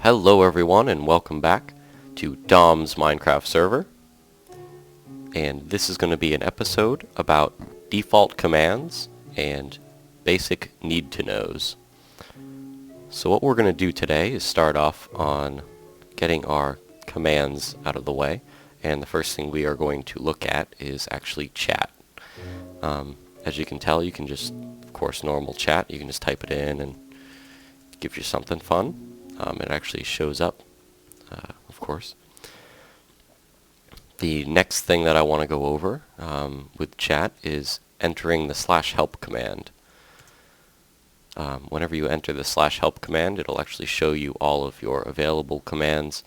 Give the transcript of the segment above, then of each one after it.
Hello everyone and welcome back to Dom's Minecraft server, and this is going to be an episode about default commands and basic need-to-knows. So what we're going to do today is start off on getting our commands out of the way, and the first thing we are going to look at is actually chat. As you can tell, you can just, of course, normal chat, you can just type it in and it gives you something fun. It actually shows up, of course. The next thing that I want to go over with chat is entering the /help command. Whenever you enter the /help command, it'll actually show you all of your available commands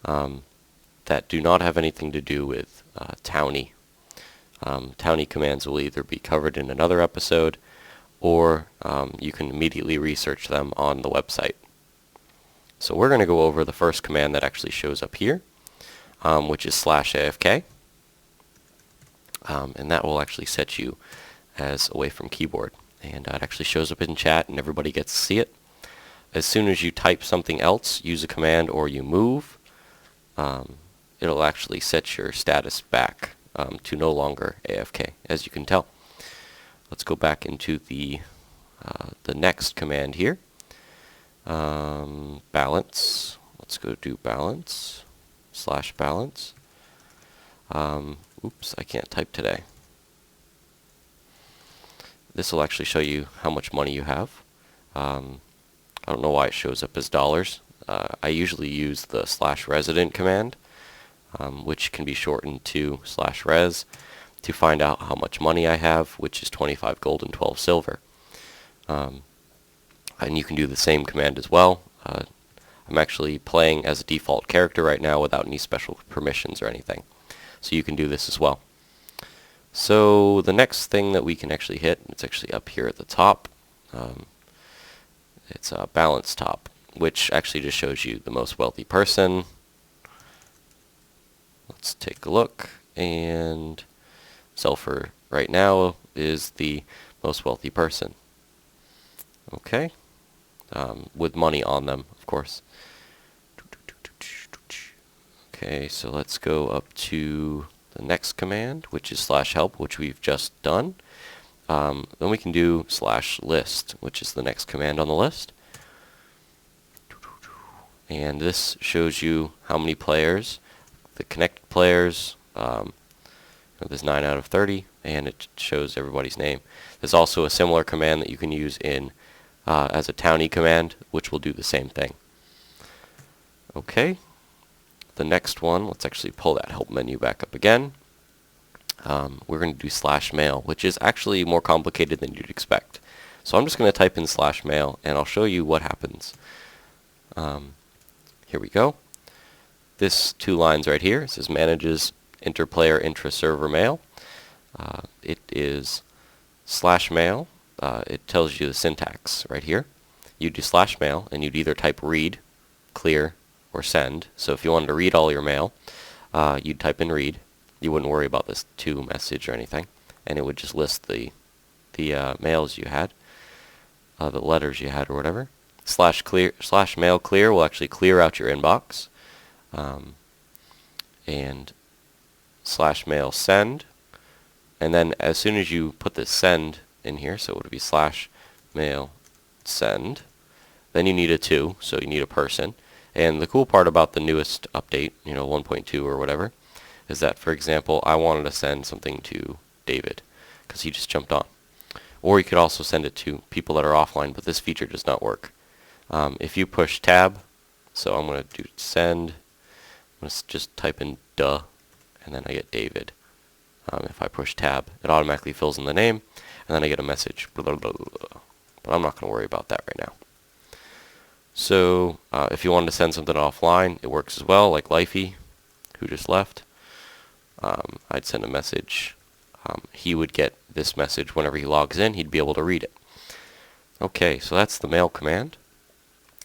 that do not have anything to do with Townie. Townie commands will either be covered in another episode, or you can immediately research them on the website. So we're going to go over the first command that actually shows up here, which is /AFK, and that will actually set you as away from keyboard. And it actually shows up in chat and everybody gets to see it. As soon as you type something else, use a command, or you move, it'll actually set your status back to no longer AFK, as you can tell. Let's go back into the next command here. Balance. Let's go do balance. /balance. Oops, I can't type today. This will actually show you how much money you have. I don't know why it shows up as dollars. I usually use the /resident command, which can be shortened to /res, to find out how much money I have, which is 25 gold and 12 silver. And you can do the same command as well. I'm actually playing as a default character right now without any special permissions or anything. So you can do this as well. So the next thing that we can actually hit, it's actually up here at the top. It's a balance top, which actually just shows you the most wealthy person. Let's take a look, and Sulfur right now is the most wealthy person. Okay. With money on them, of course. Okay, so let's go up to the next command, which is /help, which we've just done. Then we can do /list, which is the next command on the list. And this shows you how many players, the connected players. There's 9 out of 30, and it shows everybody's name. There's also a similar command that you can use in as a Townie command, which will do the same thing. Okay, the next one, let's actually pull that help menu back up again. We're going to do /mail, which is actually more complicated than you'd expect. So I'm just going to type in /mail, and I'll show you what happens. Here we go. This 2 lines right here, it says manages interplayer intra-server mail. It is /mail. It tells you the syntax right here. You do /mail, and you'd either type read, clear, or send. So if you wanted to read all your mail, you'd type in read. You wouldn't worry about this to message or anything, and it would just list the mails you had, the letters you had, or whatever. /mail clear will actually clear out your inbox, and /mail send. And then as soon as you put the send in here, so it would be /mail send, then you need a 2, so you need a person. And the cool part about the newest update, 1.2 or whatever, is that, for example, I wanted to send something to David because he just jumped on. Or you could also send it to people that are offline, but this feature does not work. If you push tab, so I'm going to do send, I'm going to just type in duh, and then I get David. If I push tab, it automatically fills in the name, and then I get a message. Blah, blah, blah, blah. But I'm not going to worry about that right now. So if you wanted to send something offline, it works as well, like Lifey, who just left. I'd send a message. He would get this message whenever he logs in. He'd be able to read it. Okay, so that's the mail command.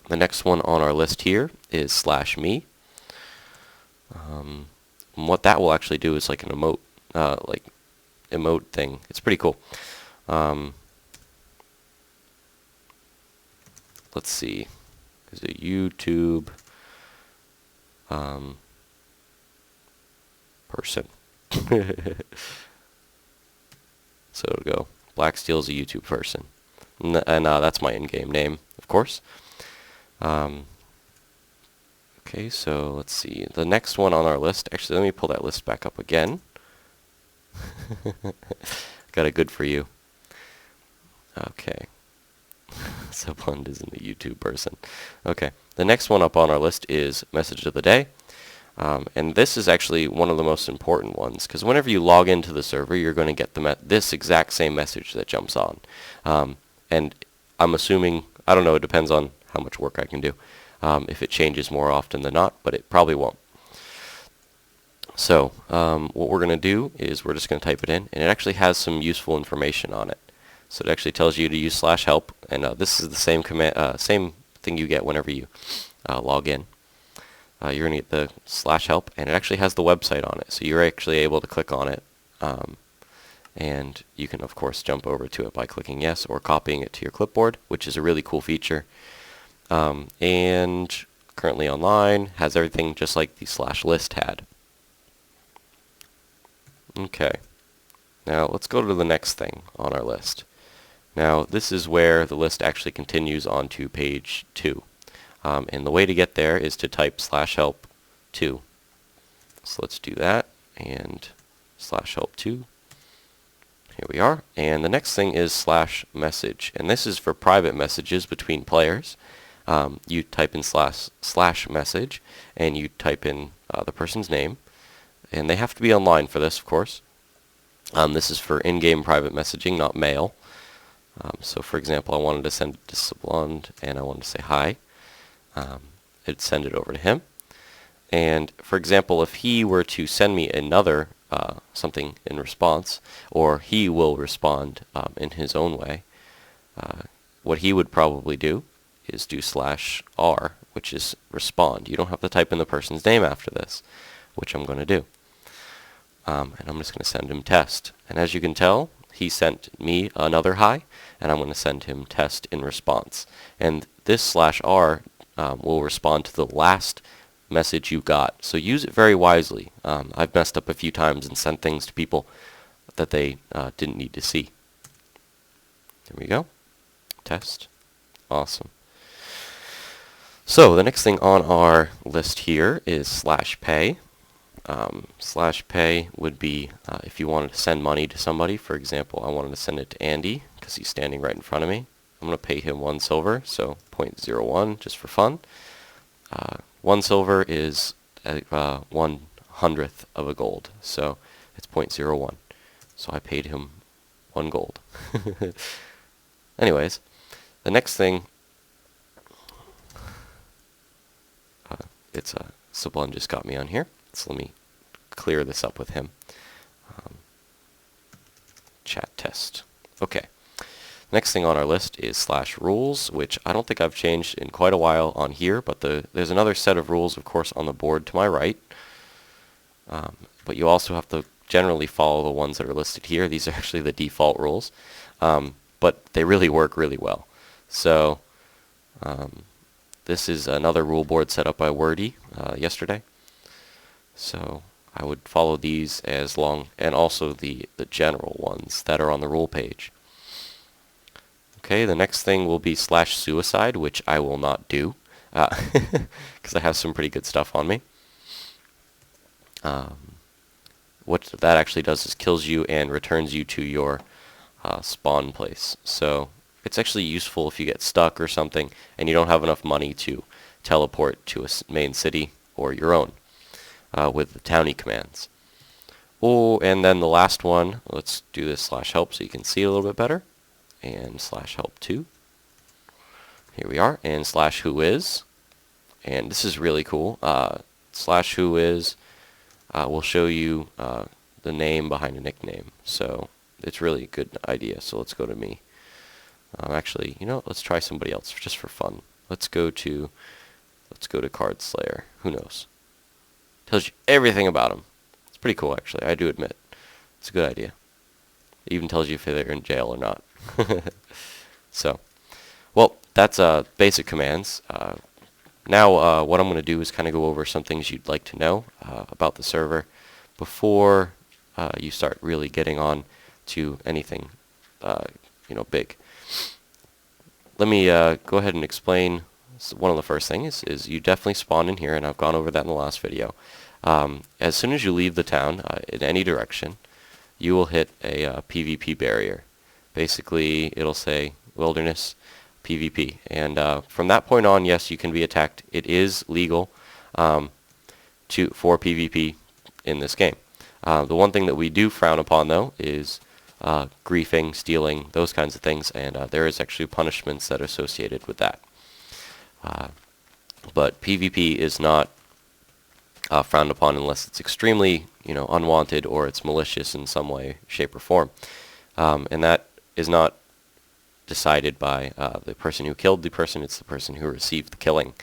The next one on our list here is /me. And what that will actually do is like an emote thing. It's pretty cool. Let's see. Is it YouTube person. So it'll go, Black Steel is a YouTube person. And that's my in-game name, of course. Okay, so let's see. The next one on our list, actually, let me pull that list back up again. Got a good for you. Okay. Sublund isn't a YouTube person. Okay, the next one up on our list is Message of the Day. And this is actually one of the most important ones, because whenever you log into the server, you're going to get this exact same message that jumps on. And I'm assuming, I don't know, it depends on how much work I can do, if it changes more often than not, but it probably won't. So what we're going to do is we're just going to type it in, and it actually has some useful information on it. So it actually tells you to use /help, and this is the same command, same thing you get whenever you log in. You're going to get the /help, and it actually has the website on it. So you're actually able to click on it, and you can, of course, jump over to it by clicking yes or copying it to your clipboard, which is a really cool feature. And currently online, has everything just like the /list had. Okay, now let's go to the next thing on our list. Now this is where the list actually continues on to page 2. And the way to get there is to type /help2. So let's do that, and /help2. Here we are. And the next thing is /message. And this is for private messages between players. You type in /message, and you type in the person's name. And they have to be online for this, of course. This is for in-game private messaging, not mail. So for example, I wanted to send it to Sublund, and I wanted to say hi. It'd send it over to him. And for example, if he were to send me another something in response, or he will respond in his own way, what he would probably do is do /r, which is respond. You don't have to type in the person's name after this, which I'm going to do. And I'm just going to send him test. And as you can tell, he sent me another hi, and I'm going to send him test in response. And this /r will respond to the last message you got. So use it very wisely. I've messed up a few times and sent things to people that they didn't need to see. There we go. Test. Awesome. So the next thing on our list here is /pay. /pay would be if you wanted to send money to somebody. For example, I wanted to send it to Andy because he's standing right in front of me. I'm going to pay him 1 silver, so 0.01 just for fun. 1 silver is 1/100th of a gold, so it's 0.01. So I paid him 1 gold. Anyways, the next thing, Sublun just got me on here, so let me clear this up with him. Chat test. Okay. Next thing on our list is /rules, which I don't think I've changed in quite a while on here, but there's another set of rules, of course, on the board to my right. But you also have to generally follow the ones that are listed here. These are actually the default rules, but they really work really well. So this is another rule board set up by Wordy yesterday. So I would follow these as long, and also the general ones that are on the rule page. Okay, the next thing will be /suicide, which I will not do, because I have some pretty good stuff on me. What that actually does is kills you and returns you to your spawn place. So it's actually useful if you get stuck or something and you don't have enough money to teleport to a main city or your own with the townie commands. Oh, and then the last one, let's do this /help so you can see it a little bit better. And /help2. Here we are. And /whois. And this is really cool. /whois will show you the name behind a nickname. So it's really a good idea. So let's go to me. Actually, you know, let's try somebody else just for fun. Let's go to Card Slayer. Who knows? Tells you everything about him. It's pretty cool, actually. I do admit. It's a good idea. It even tells you if they're in jail or not. So, well, that's basic commands. now what I'm going to do is kind of go over some things you'd like to know about the server before you start really getting on to anything big. Let me go ahead and explain. One of the first things is you definitely spawn in here, and I've gone over that in the last video. As soon as you leave the town in any direction, you will hit a PvP barrier. Basically, it'll say wilderness PvP, and from that point on, yes, you can be attacked. It is legal for PvP in this game. The one thing that we do frown upon, though, is griefing, stealing, those kinds of things, and there is actually punishments that are associated with that. But PvP is not frowned upon unless it's extremely, unwanted or it's malicious in some way, shape, or form. And that is not decided by the person who killed the person, it's the person who received the killing.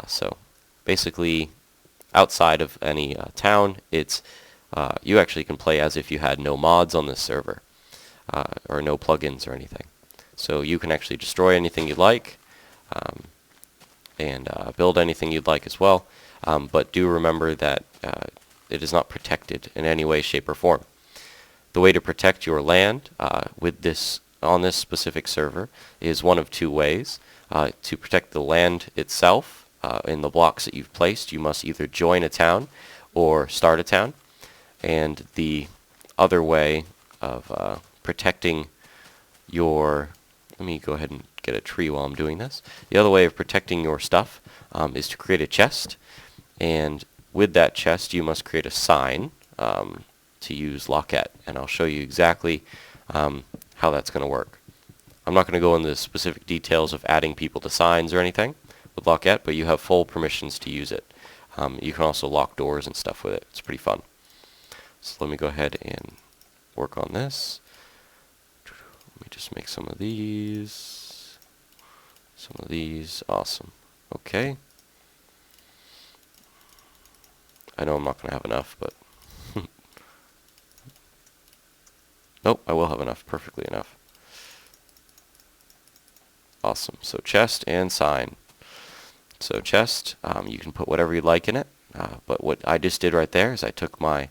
So basically, outside of any town, it's you actually can play as if you had no mods on this server, or no plugins or anything. So you can actually destroy anything you'd like, and build anything you'd like as well, but do remember that it is not protected in any way, shape, or form. The way to protect your land on this specific server is one of two ways. To protect the land itself, in the blocks that you've placed, you must either join a town or start a town. And the other way of protecting your... Let me go ahead and get a tree while I'm doing this. The other way of protecting your stuff is to create a chest. And with that chest, you must create a sign to use Locket. And I'll show you exactly how that's going to work. I'm not going to go into the specific details of adding people to signs or anything with Locket, but you have full permissions to use it. You can also lock doors and stuff with it. It's pretty fun. So let me go ahead and work on this. Let me just make some of these. Some of these. Awesome. Okay. I know I'm not going to have enough, but... Nope, I will have enough. Perfectly enough. Awesome. So chest and sign. So chest, you can put whatever you like in it. But what I just did right there is I took my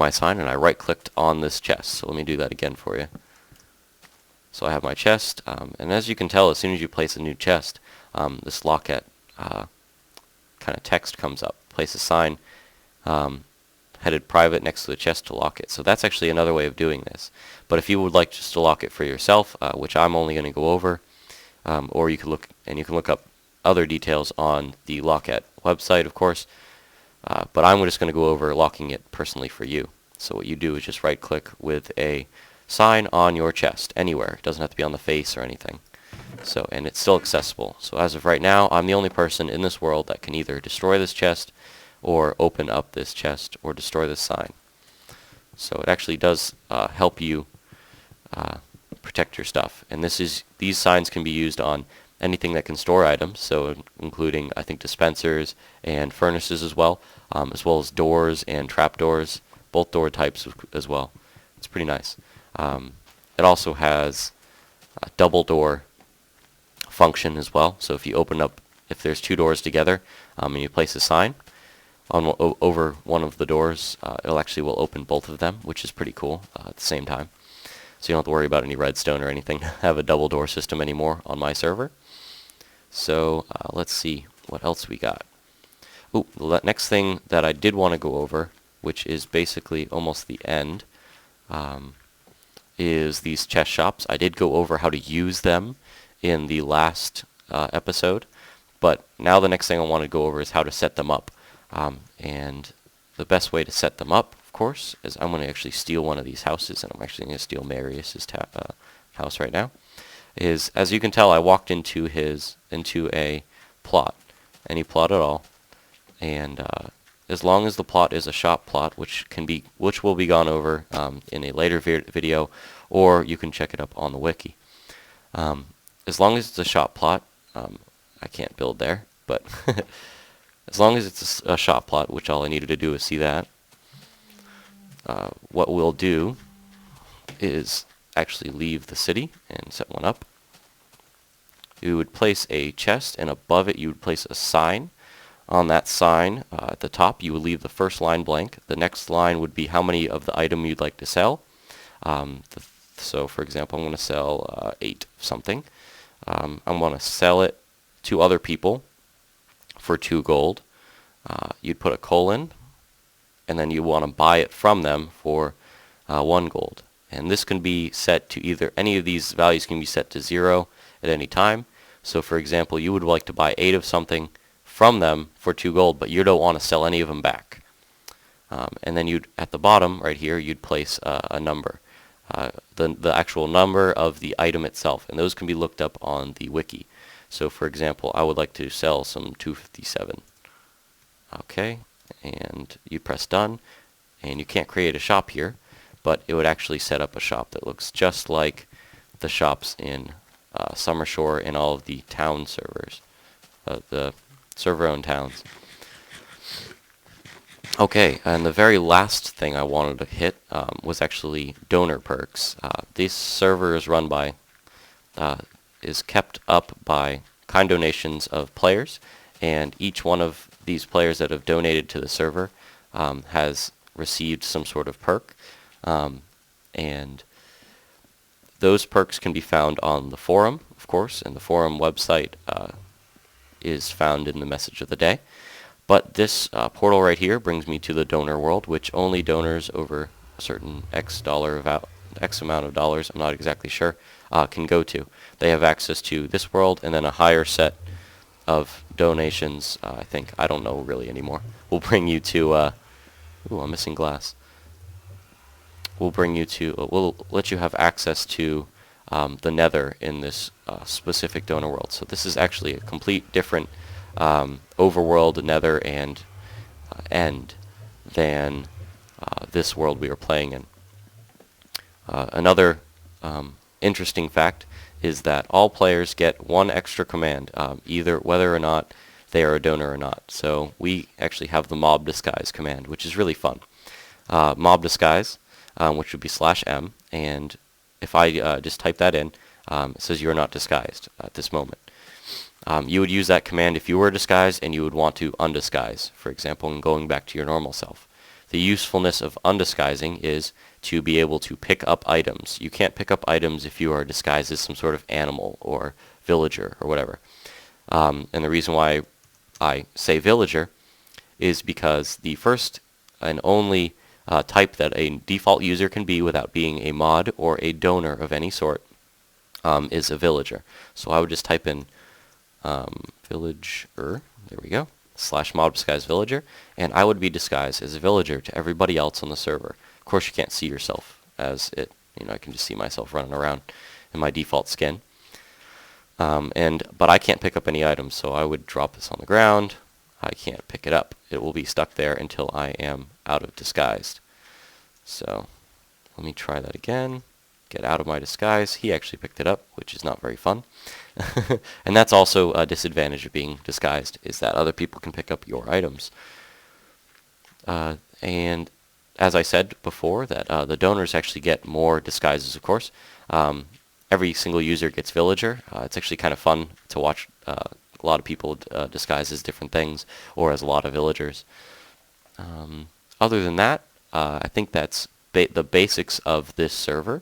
sign and I right-clicked on this chest. So let me do that again for you. So I have my chest, and as you can tell, as soon as you place a new chest, this Locket kind of text comes up. Place a sign headed private next to the chest to lock it. So that's actually another way of doing this. But if you would like just to lock it for yourself, which I'm only going to go over, or you can look up other details on the Locket website, of course. But I'm just going to go over locking it personally for you. So what you do is just right-click with a sign on your chest, anywhere. It doesn't have to be on the face or anything. So, and it's still accessible. So as of right now, I'm the only person in this world that can either destroy this chest, or open up this chest, or destroy this sign. So it actually does help you protect your stuff. And these signs can be used on anything that can store items, so including, I think, dispensers and furnaces as well as doors and trapdoors, both door types as well. It's pretty nice. It also has a double door function as well, so if you open up, if there's two doors together, and you place a sign over one of the doors, will open both of them, which is pretty cool at the same time. So you don't have to worry about any redstone or anything to have a double door system anymore on my server. So let's see what else we got. Ooh, the next thing that I did want to go over, which is basically almost the end, is these chest shops. I did go over how to use them in the last episode, but now the next thing I want to go over is how to set them up. And the best way to set them up, of course, is I'm going to actually steal one of these houses, and I'm actually going to steal Marius's house right now. Is, as you can tell, I walked into a plot, any plot at all, and as long as the plot is a shop plot, which will be gone over in a later video, or you can check it up on the wiki. As long as it's a shop plot, I can't build there, but as long as it's a shop plot, which all I needed to do is see that, what we'll do is actually leave the city and set one up. you would place a chest, and above it you would place a sign. On that sign, at the top, you would leave the first line blank. The next line would be how many of the item you'd like to sell. So, for example, I'm going to sell 8 something. I'm going to sell it to other people for 2 gold. You'd put a colon, and then you want to buy it from them for 1 gold. And this can be set to either, any of these values can be set to 0 at any time. So, for example, you would like to buy 8 of something from them for 2 gold, but you don't want to sell any of them back. And then you'd, at the bottom right here, you'd place a number, the actual number of the item itself, and those can be looked up on the wiki. So, for example, I would like to sell some 257. Okay, and you press done, and you can't create a shop here, but it would actually set up a shop that looks just like the shops in Summershore and all of the town servers, the server-owned towns. Okay, and the very last thing I wanted to hit was actually donor perks. This server is run by, is kept up by kind donations of players, and each one of these players that have donated to the server has received some sort of perk, and those perks can be found on the forum, of course, and the forum website is found in the message of the day. But this portal right here brings me to the donor world, which only donors over a certain X amount of dollars, I'm not exactly sure, can go to. They have access to this world and then a higher set of donations, I think. I don't know really anymore. We'll bring you to, ooh, I'm missing glass. We'll bring you to, we'll let you have access to the nether in this specific donor world. So this is actually a complete different overworld, nether, and end than this world we are playing in. Another interesting fact is that all players get 1 extra command, either whether or not they are a donor or not. So we actually have the mob disguise command, which is really fun. Mob disguise, which would be /m, and if I just type that in, it says you are not disguised at this moment. You would use that command if you were disguised and you would want to undisguise, for example, and going back to your normal self. The usefulness of undisguising is to be able to pick up items. You can't pick up items if you are disguised as some sort of animal or villager or whatever. And the reason why I say villager is because the first and only type that a default user can be without being a mod or a donor of any sort is a villager. So I would just type in villager, there we go, /mob disguise villager, and I would be disguised as a villager to everybody else on the server. Of course you can't see yourself as it, I can just see myself running around in my default skin. But I can't pick up any items, so I would drop this on the ground. I can't pick it up. It will be stuck there until I am out of disguised. So let me try that again. Get out of my disguise. He actually picked it up, which is not very fun. And that's also a disadvantage of being disguised, is that other people can pick up your items. And as I said before, that the donors actually get more disguises, of course. Every single user gets villager. It's actually kind of fun to watch a lot of people disguise as different things, or as a lot of villagers. Other than that, I think that's the basics of this server.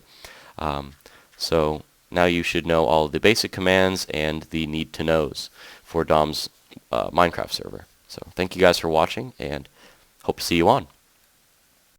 So now you should know all of the basic commands and the need-to-knows for DOM's Minecraft server. So thank you guys for watching, and hope to see you on.